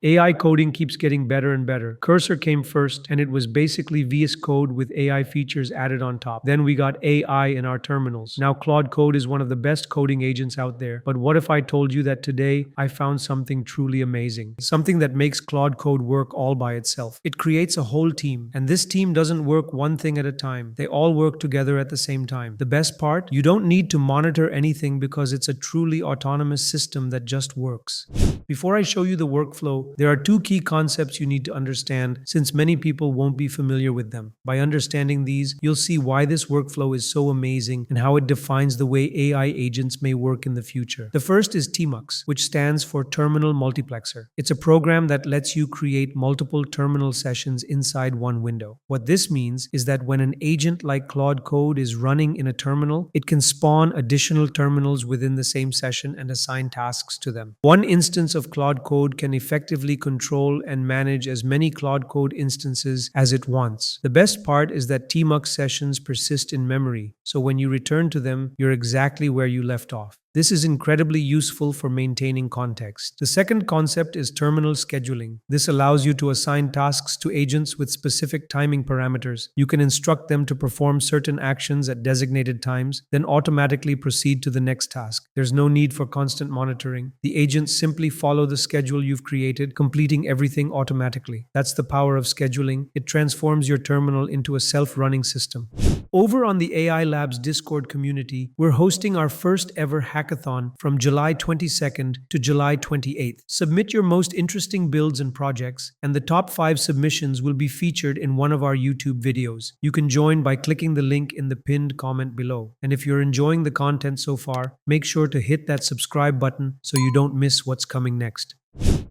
AI coding keeps getting better and better. Cursor came first, and it was basically VS Code with AI features added on top. Then we got AI in our terminals. Now Claude Code is one of the best coding agents out there. But what if I told you that today I found something truly amazing? Something that makes Claude Code work all by itself. It creates a whole team, and this team doesn't work one thing at a time. They all work together at the same time. The best part? You don't need to monitor anything because it's a truly autonomous system that just works. Before I show you the workflow, there are two key concepts you need to understand since many people won't be familiar with them. By understanding these, you'll see why this workflow is so amazing and how it defines the way AI agents may work in the future. The first is TMUX, which stands for Terminal Multiplexer. It's a program that lets you create multiple terminal sessions inside one window. What this means is that when an agent like Claude Code is running in a terminal, it can spawn additional terminals within the same session and assign tasks to them. One instance of Claude Code can effectively control and manage as many Claude Code instances as it wants. The best part is that TMUX sessions persist in memory, so when you return to them, you're exactly where you left off. This is incredibly useful for maintaining context. The second concept is terminal scheduling. This allows you to assign tasks to agents with specific timing parameters. You can instruct them to perform certain actions at designated times, then automatically proceed to the next task. There's no need for constant monitoring. The agents simply follow the schedule you've created, completing everything automatically. That's the power of scheduling. It transforms your terminal into a self-running system. Over on the AI Labs Discord community, we're hosting our first ever hackathon from July 22nd to July 28th. Submit your most interesting builds and projects, and the top 5 submissions will be featured in one of our YouTube videos. You can join by clicking the link in the pinned comment below. And if you're enjoying the content so far, make sure to hit that subscribe button so you don't miss what's coming next.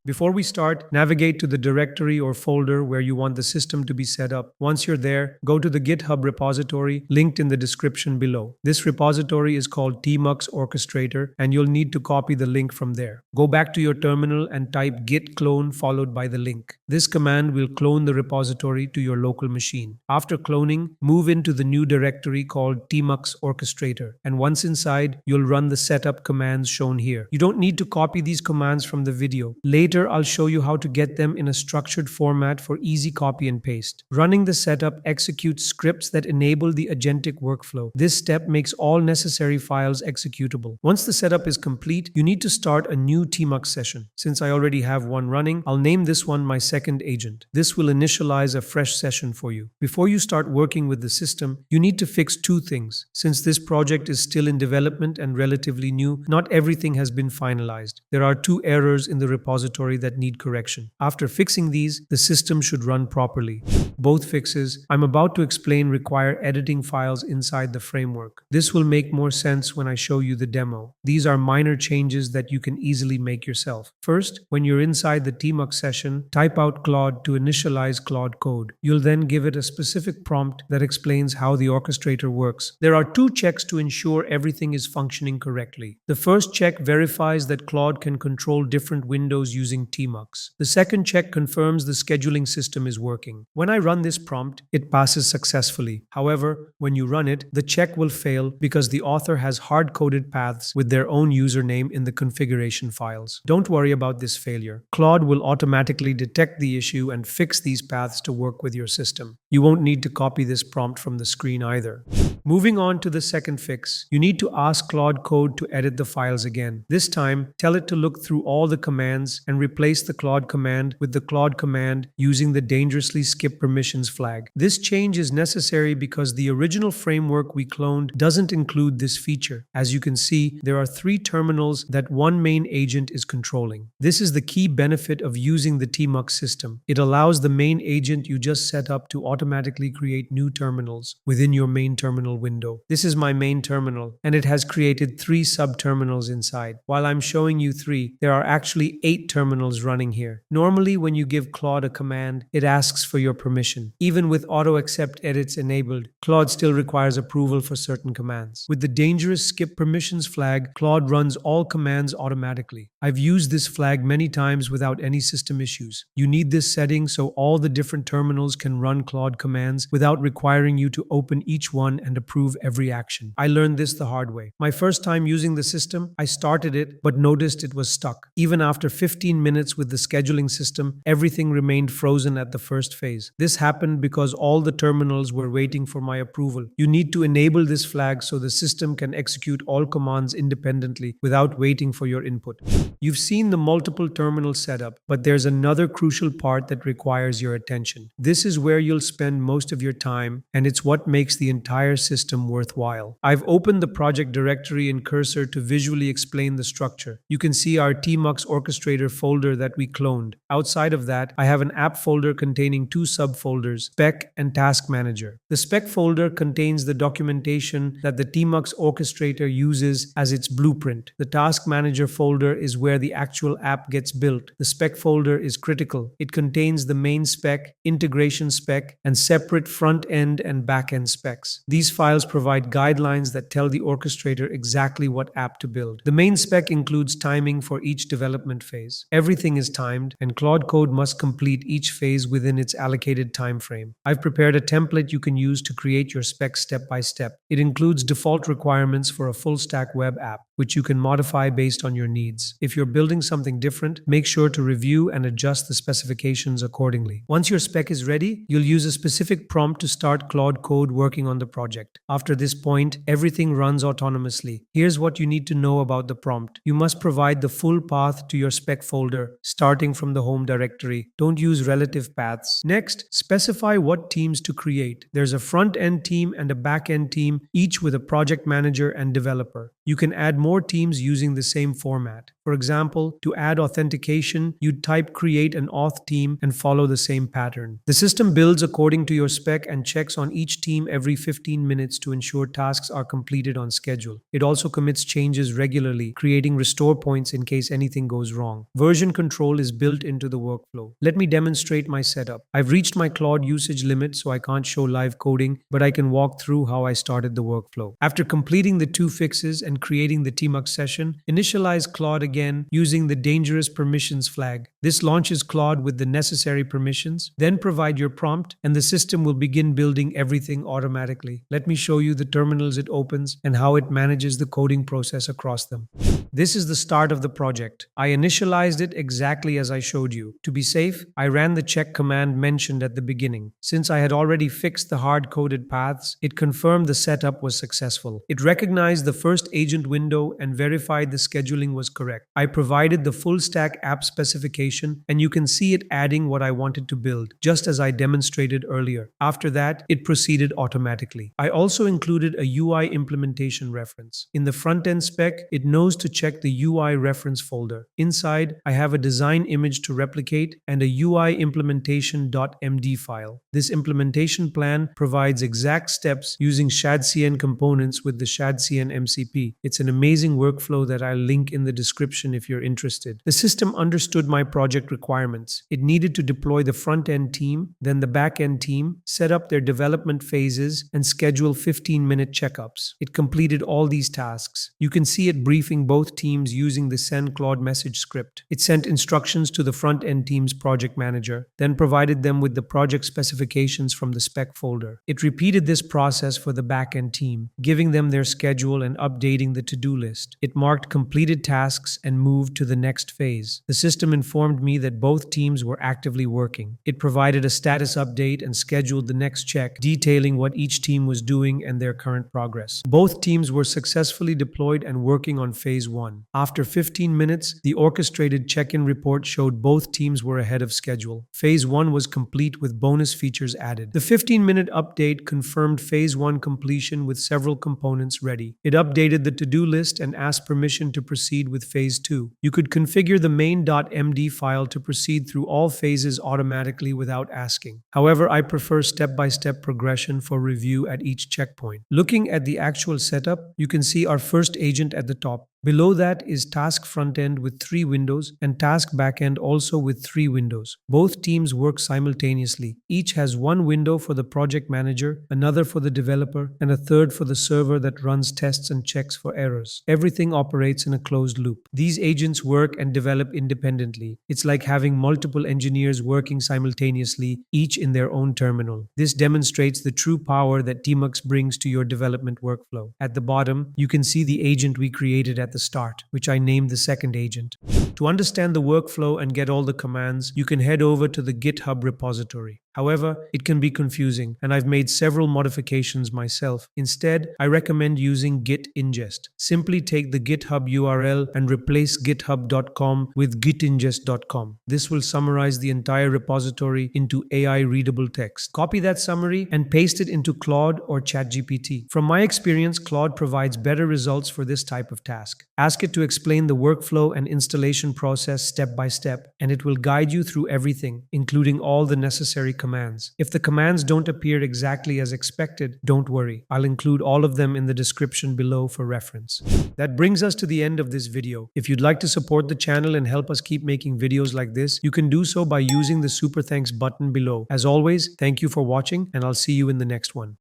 Before we start, navigate to the directory or folder where you want the system to be set up. Once you're there, go to the GitHub repository linked in the description below. This repository is called TMUX Orchestrator, and you'll need to copy the link from there. Go back to your terminal and type git clone followed by the link. This command will clone the repository to your local machine. After cloning, move into the new directory called TMUX Orchestrator, and once inside, you'll run the setup commands shown here. You don't need to copy these commands from the video. Later, I'll show you how to get them in a structured format for easy copy and paste. Running the setup executes scripts that enable the agentic workflow. This step makes all necessary files executable. Once the setup is complete, you need to start a new TMUX session. Since I already have one running, I'll name this one my second agent. This will initialize a fresh session for you. Before you start working with the system, you need to fix two things. Since this project is still in development and relatively new, not everything has been finalized. There are 2 errors in the repository that need correction. After fixing these, the system should run properly. Both fixes I'm about to explain require editing files inside the framework. This will make more sense when I show you the demo. These are minor changes that you can easily make yourself. First, when you're inside the TMUX session, type out Claude to initialize Claude Code. You'll then give it a specific prompt that explains how the orchestrator works. There are 2 checks to ensure everything is functioning correctly. The first check verifies that Claude can control different windows using TMUX. The second check confirms the scheduling system is working. When I run this prompt, it passes successfully. However, when you run it, the check will fail because the author has hard-coded paths with their own username in the configuration files. Don't worry about this failure. Claude will automatically detect the issue and fix these paths to work with your system. You won't need to copy this prompt from the screen either. Moving on to the second fix, you need to ask Claude Code to edit the files again. This time, tell it to look through all the commands and replace the Claude command with the Claude command using the dangerously skip permissions flag. This change is necessary because the original framework we cloned doesn't include this feature. As you can see, there are 3 terminals that one main agent is controlling. This is the key benefit of using the TMUX system. It allows the main agent you just set up to automatically create new terminals within your main terminal window. This is my main terminal, and it has created 3 sub-terminals inside. While I'm showing you 3, there are actually 8 terminals running here. Normally, when you give Claude a command, it asks for your permission. Even with auto-accept edits enabled, Claude still requires approval for certain commands. With the dangerous skip permissions flag, Claude runs all commands automatically. I've used this flag many times without any system issues. You need this setting so all the different terminals can run Claude Claude commands without requiring you to open each one and approve every action. I learned this the hard way. My first time using the system, I started it but noticed it was stuck. Even after 15 minutes with the scheduling system, everything remained frozen at the first phase. This happened because all the terminals were waiting for my approval. You need to enable this flag so the system can execute all commands independently without waiting for your input. You've seen the multiple terminal setup, but there's another crucial part that requires your attention. This is where you'll spend most of your time, and it's what makes the entire system worthwhile. I've opened the project directory in Cursor to visually explain the structure. You can see our TMUX orchestrator folder that we cloned. Outside of that, I have an app folder containing two subfolders, Spec and Task Manager. The Spec folder contains the documentation that the TMUX orchestrator uses as its blueprint. The Task Manager folder is where the actual app gets built. The Spec folder is critical. It contains the main spec, integration spec, and separate front-end and back-end specs. These files provide guidelines that tell the orchestrator exactly what app to build. The main spec includes timing for each development phase. Everything is timed, and Claude Code must complete each phase within its allocated time frame. I've prepared a template you can use to create your spec step by step. It includes default requirements for a full-stack web app, which you can modify based on your needs. If you're building something different, make sure to review and adjust the specifications accordingly. Once your spec is ready, you'll use a specific prompt to start Claude Code working on the project. After this point, everything runs autonomously. Here's what you need to know about the prompt. You must provide the full path to your spec folder, starting from the home directory. Don't use relative paths. Next, specify what teams to create. There's a front-end team and a back-end team, each with a project manager and developer. You can add more teams using the same format. For example, to add authentication, you'd type create an auth team and follow the same pattern. The system builds according to your spec and checks on each team every 15 minutes to ensure tasks are completed on schedule. It also commits changes regularly, creating restore points in case anything goes wrong. Version control is built into the workflow. Let me demonstrate my setup. I've reached my Claude usage limit, so I can't show live coding, but I can walk through how I started the workflow. After completing the two fixes and creating the TMUX session, initialize Claude again using the dangerous permissions flag. This launches Claude with the necessary permissions. Then provide your prompt and the system will begin building everything automatically. Let me show you the terminals it opens and how it manages the coding process across them. This is the start of the project. I initialized it exactly as I showed you. To be safe, I ran the check command mentioned at the beginning. Since I had already fixed the hard-coded paths, it confirmed the setup was successful. It recognized the first agent window and verified the scheduling was correct. I provided the full-stack app specification, and you can see it adding what I wanted to build, just as I demonstrated earlier. After that, it proceeded automatically. I also included a UI implementation reference. In the front-end spec, it knows to check the UI reference folder. Inside, I have a design image to replicate and a UI implementation.md file. This implementation plan provides exact steps using ShadCN components with the ShadCN MCP. It's an amazing workflow that I'll link in the description if you're interested. The system understood my project requirements. It needed to deploy the front-end team, then the back-end team, set up their development phases, and schedule 15-minute checkups. It completed all these tasks. You can see it briefing both teams using the send Claude message script. It sent instructions to the front-end team's project manager, then provided them with the project specifications from the spec folder. It repeated this process for the back-end team, giving them their schedule and updating the to-do list. It marked completed tasks and moved to the next phase. The system informed me that both teams were actively working. It provided a status update and scheduled the next check, detailing what each team was doing and their current progress. Both teams were successfully deployed and working on phase 1. After 15 minutes, the orchestrated check-in report showed both teams were ahead of schedule. Phase 1 was complete with bonus features added. The 15-minute update confirmed phase 1 completion with several components ready. It updated the to-do list and asked permission to proceed with phase 2. You could configure the main.md file to proceed through all phases automatically without asking. However, I prefer step-by-step progression for review at each checkpoint. Looking at the actual setup, you can see our first agent at the top. Below that is task front end with 3 windows and task back end also with 3 windows. Both teams work simultaneously. Each has one window for the project manager, another for the developer, and a third for the server that runs tests and checks for errors. Everything operates in a closed loop. These agents work and develop independently. It's like having multiple engineers working simultaneously, each in their own terminal. This demonstrates the true power that TMUX brings to your development workflow. At the bottom, you can see the agent we created at the start, which I named the second agent. To understand the workflow and get all the commands, you can head over to the GitHub repository. However, it can be confusing, and I've made several modifications myself. Instead, I recommend using git ingest. Simply take the GitHub URL and replace github.com with gitingest.com. This will summarize the entire repository into AI-readable text. Copy that summary and paste it into Claude or ChatGPT. From my experience, Claude provides better results for this type of task. Ask it to explain the workflow and installation process step by step, and it will guide you through everything, including all the necessary commands. If the commands don't appear exactly as expected, don't worry. I'll include all of them in the description below for reference. That brings us to the end of this video. If you'd like to support the channel and help us keep making videos like this, you can do so by using the super thanks button below. As always, thank you for watching, and I'll see you in the next one.